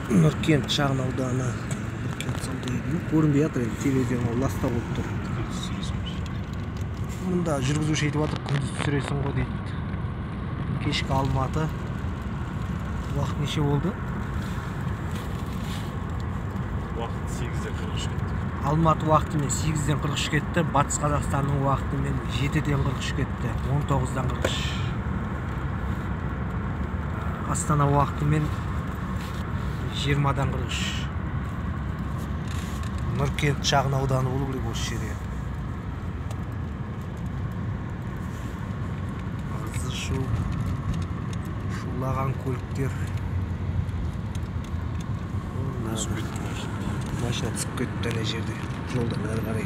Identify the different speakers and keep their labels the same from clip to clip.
Speaker 1: Нұркент шағын ауданы. Нұркент сауда үйі көрінбей жатыр, телевизион ласта болып тұр. Мұнда жүргізуші айтып жатыр, күндіз түсіресің ғой дейді. Кешкі Алматы. Уақыт неше болды?
Speaker 2: Уақыт 8:43 кетті.
Speaker 1: Алматы уақытымен 8-ден 43 кетті. Батыс Қазақстанның уақытымен 7-ден 43 кетті. 19-дан 43. Астана уақытымен 20-дан 43. Нұркент шағын ауданы болу керек осы жерде. Азы шулаған көліктер. Машина түсіп кетті әне жерде. Жолдан әрі қарай.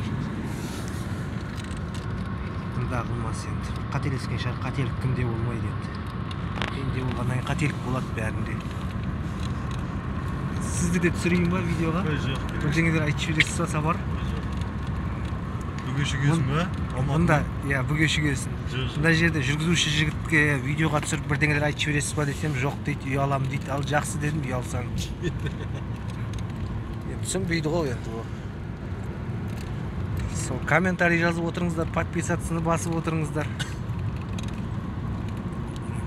Speaker 1: Бұнда қылмас енді. Қателескен шығар, қателік кімде болмайды енді. Менде болғаннан қателік болады бәрінде. Сізді де түсірейін ба видеоға?
Speaker 2: Жоқ.
Speaker 1: Бірдеңелер айтып жібересіз ба, Сапар?
Speaker 2: Бүгешігесің ба?
Speaker 1: Мұнда, иә, бүгешігесің. Мұнда жерде жүргізуші жігітке видеоға түсіріп бірдеңелер айтып жібересіз ба десем, жоқ дейді, ұялам дейді. Ал жақсы дедім, ұялсаң. Түсінбейді ғой енді. Сол комментарий жазып отырыңыздар, подписаться басып отырыңыздар.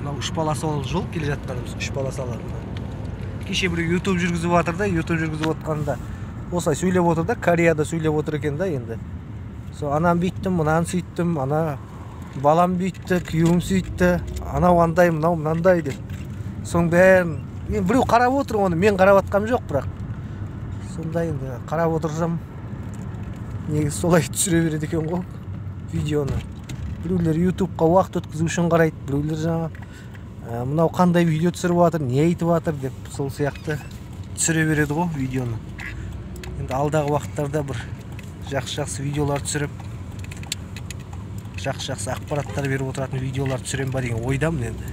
Speaker 1: Мынау 3 полосалы жол келе жатқанымыз, 3 полосалы. Кеше бір YouTube жүргізіп жатыр да, YouTube жүргізіп отқанда осылай сөйлеп отыр да, Кореяда сөйлеп отыр екен да енді. Сол анам бүйттім, мынаны сөйттім, ана балам бүйтті, күйеуім сөйтті, анау андай, мынау мынандай деп. Соң бәрін мен біреу қарап отыр, оны мен қарап атқам жоқ, бірақ сонда енді қарап отырсам негізі солай түсіре береді екен ғой видеоны. Біреулер YouTube'қа уақыт өткізу үшін қарайды, біреулер жаңа мынау қандай видео түсіріп жатыр, не айтып жатыр деп сол сияқты түсіре береді ғой видеоны. Енді алдағы уақыттарда бір жақсы видеолар түсіріп, жақсы ақпараттар беріп отыратын видеолар түсірем ба деген ойдамын енді.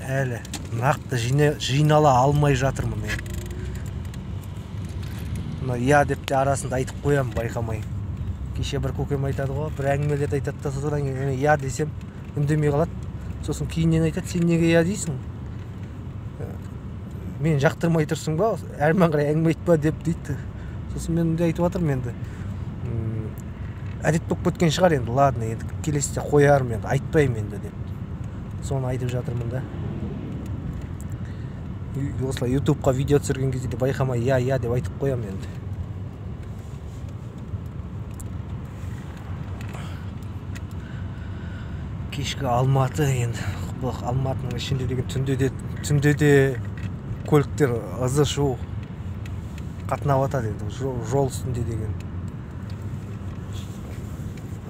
Speaker 1: Әлі нақты жинала алмай жатырмын енді. Мына я деп те арасында айтып қоямын байқамай. Кеше бір көкем айтады ғой, бір әңгімелерді айтады да, содан кейін я десем үндемей қалады. Сосын кейіннен айтады, сен неге я дейсің? Мен жақтырмай тұрсың ба? Әрмен қарай әңгіме айтпа деп дейді. Сосын мен де айтып жатырмын енді. Әдет болып кеткен шығар енді, ладно, енді келесіде қоярмын енді, айтпаймын енді деп. Соны айтып жатырмын да. Осылай YouTube'қа видео түсірген кезде де байқамай я деп айтып қоямын енді. Кешкі Алматы енді. Алматының ішінде деген түнде де көліктер ызы шу қатынап жатады енді, жол үстінде деген.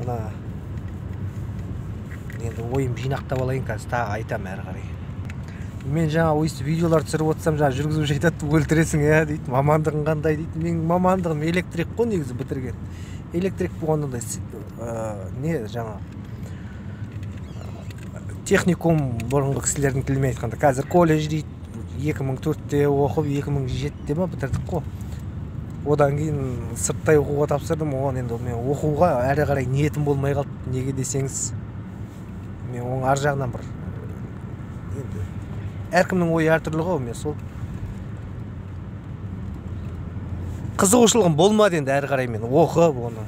Speaker 1: Ана енді ойым жинақтап алайын, қазір тағы айтам әрі қарай. Мен жаңа ойсы видеолар түсіріп отырсам, жаңа жүргізуші айтады, өлтіресің дейді, мамандығың қандай дейді. Менің мамандығым электрик қой негізі бітірген. Электрик болғанда не жаңа техникум бұрынғы кісілердің тілімен айтқанда, қазір колледж дейді, 2004-те оқып, 2007-те ма бітірдік қой. Одан кейін сырттай оқуға тапсырдым, оған енді мен оқуға әрі қарай ниетім болмай қалды. Неге десеңіз, мен оның ар жағынан бір енді әркімнің ойы әртүрлі ғой, мен сол қызығушылығым болмады енді әрі қарай мен оқып оны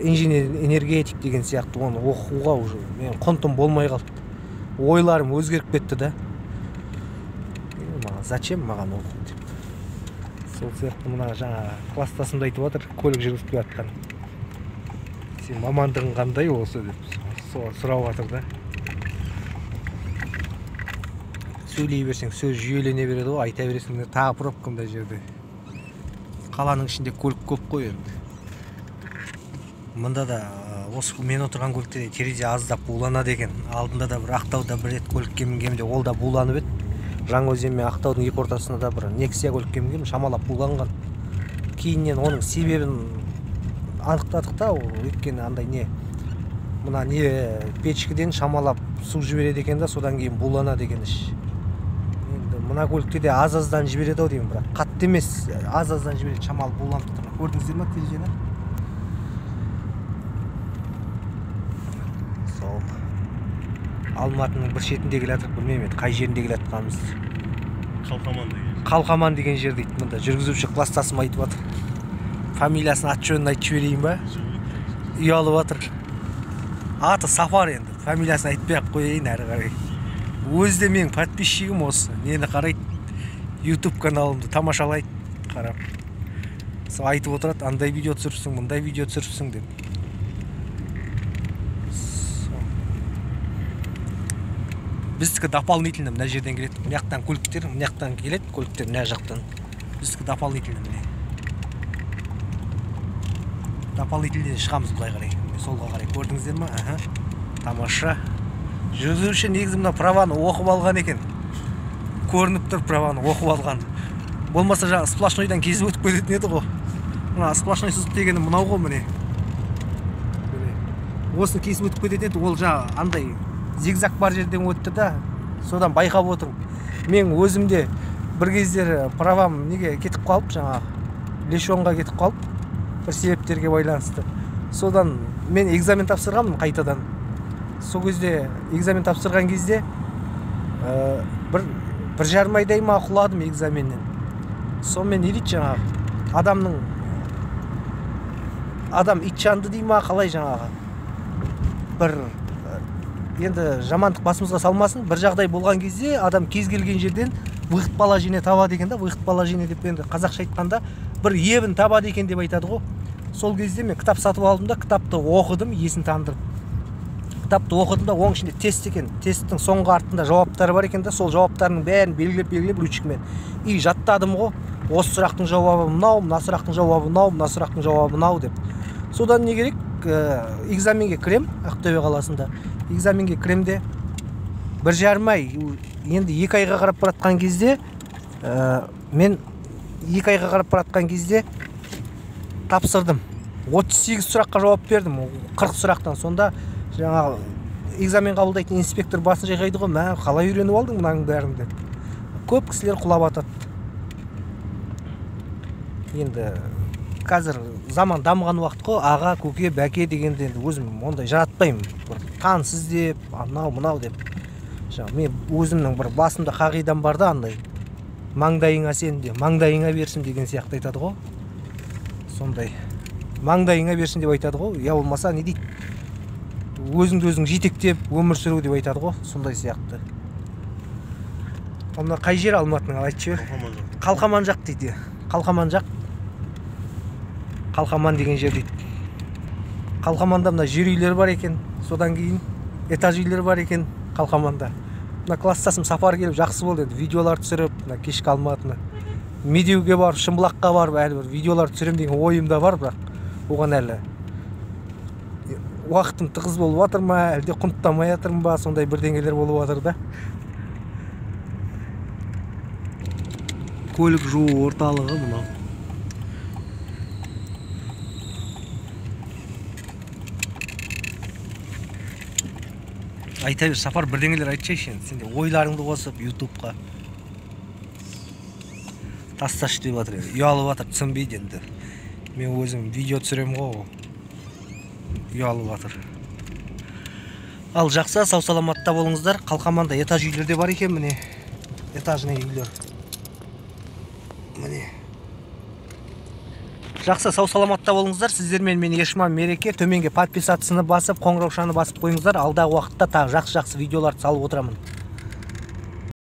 Speaker 1: инженер энергетик деген сияқты оны оқуға уже мен құнтым болмай қалды. Ойларым өзгеріп кетті да. Зачем маған оқу деп. Сол сияқты мына жаңа класстасымда айтып жатыр, көлік жүргізіп жатқан. Сен мамандығың қандай осы деп сұрап жатыр да. Сөйлей берсең сөз жүйелене береді ғой, айта бересің тағы пробка мына жерде. Қаланың ішінде көлік көп қой енді. Мұнда да осы мен отырған көлікте терезе аздап буланады екен. Алдында да бір Ақтауда бір рет көлікке мінгенде ол да буланып еді. Жаңаөзен мен Ақтаудың екі ортасында да бір Nexia көлікке мінгенмін, шамалап буланған. Кейіннен оның себебін анықтадық та, өйткені андай не мына не печкіден шамалап су жібереді екен да, содан кейін буланады екен іш. Мына көлікте де аз-аздан жібереді ау деймін, бірақ қатты емес, аз-аздан жібереді, шамалы буланып тұр. Көрдіңіздер ме терезені? Сол Алматының бір шетінде келе жатырмыз, білмеймін қай жерінде келе жатқанымызды. Қалқаман деген жер дейді. Мында жүргізуші класстасым айтып жатыр. Фамилиясын, аты жөнін айтып жіберейін ба? Ұялып жатыр. Аты Сафар енді. Фамилиясын айтпай-ақ қояйын әрі қарай. Өзі де менің подписчигім осы. Нені қарайды? YouTube каналымды тамашалайды, қарап. Сол айтып отырады, андай видео түсіріпсің, мұндай видео түсіріпсің деп. Біздікі дополнительно мына жерден келеді. Мына жақтан көліктер, мына жақтан келеді, көліктер мына жақтан. Біздікі дополнительно міне. Дополнительно шығамыз былай қарай. Солға қарай көрдіңіздер ма? Аха. Тамаша. Жүргізуші негізі мына праваны оқып алған екен. Көрініп тұр праваны оқып алған. Болмаса жаңа сплошнойдан кезіп өтіп кететін еді ғой. Мына сплошной сызық дегені мынау ғой міне. Осыны кесіп өтіп кететін еді, ол жаңа андай зигзаг бар жерден өтті да, содан байқап отырмын. Мен өзімде бір кездері правам неге кетіп қалып, жаңа лишонға кетіп қалып, бір себептерге байланысты. Содан мен экзамен тапсырғанмын қайтадан. Сол кезде экзамен тапсырған кезде бір жарым айдай ма құладым экзаменнен. Сонымен не дейді жаңағы адам ит жанды дей ма қалай жаңағы. Бір енді жамандық басымызға салмасын, бір жағдай болған кезде адам кез келген жерден выход положение табады екен да, выход положение деп енді қазақша айтқанда бір ебін табады екен деп айтады ғой. Сол кезде мен кітап сатып алдым да, кітапты оқыдым, есін тандырып. Кітапты оқыдым да, оның ішінде тест екен. Тесттің соңғы артында жауаптары бар екен да, сол жауаптарының бәрін белгілеп ручкамен. И жаттадым ғой. Осы сұрақтың жауабы мынау, мына сұрақтың жауабы мынау, мына сұрақтың жауабы мынау деп. Содан не керек? Экзаменге кірем, Ақтөбе қаласында. Экзаменге кіремде бір жарым ай, енді 2 айға қарап баратқан кезде, мен 2 айға қарап баратқан кезде тапсырдым. 38 сұраққа жауап бердім, 40 сұрақтан. Сонда жаңағы экзамен қабылдайтын инспектор басын жайғайды ғой, мә, қалай үйреніп алдың мынаның бәрін деп. Көп кісілер құлап атады. Енді қазір заман дамыған уақыт қой, аға, көке, бәке дегенде өзім ондай жаратпаймын. Танысыз деп, мынау деп. Мен өзімнің бір басымда қағидам бар да, андай маңдайыңа сен де, маңдайыңа берсін деген сияқты айтады ғой. Сондай маңдайыңа берсін деп айтады ғой. Я болмаса не дейді? Өзіңді өзің жетектеп өмір сүру деп айтады ғой, сондай сияқты. Мына қай жер Алматының, айтшы? Қалқаман жақ дейді. Қалқаман жақ. Қалқаман деген жер дейді. Қалқаманда мына жер үйлер бар екен, содан кейін этаж үйлер бар екен Қалқаманда. Мына класстасым Сафар келіп жақсы болды енді, видеолар түсіріп, мына кешкі Алматыны. Медеуге барып, Шымбұлаққа барып, әлі бір видеолар түсірем деген ойымда бар, бірақ оған әлі уақытым тығыз болып жатыр ма, әлде құнттамай жатырмын ба, сондай бірдеңелер болып жатыр да. Көлік жуу орталығы мынау. Айта бер, Сапар, бірдеңелер айтшайшы енді. Сенде ойларыңды қосып YouTube'қа тасташы деп жатыр. Ұялып жатыр, түсінбейді енді. Мен өзім видео түсірем ғой. Ұялып жатыр. Ал жақсы, сау саламатта болыңыздар. Қалқаманда этаж үйлерде бар екен, міне. Этажный үйлер. Міне. Жақсы, сау саламатта болыңыздар. Сіздермен мен Ешман Мереке. Төменге подписатсыны басып, қоңыраушаны басып қойыңыздар. Алдағы уақытта тағы жақсы видеоларды салып отырамын.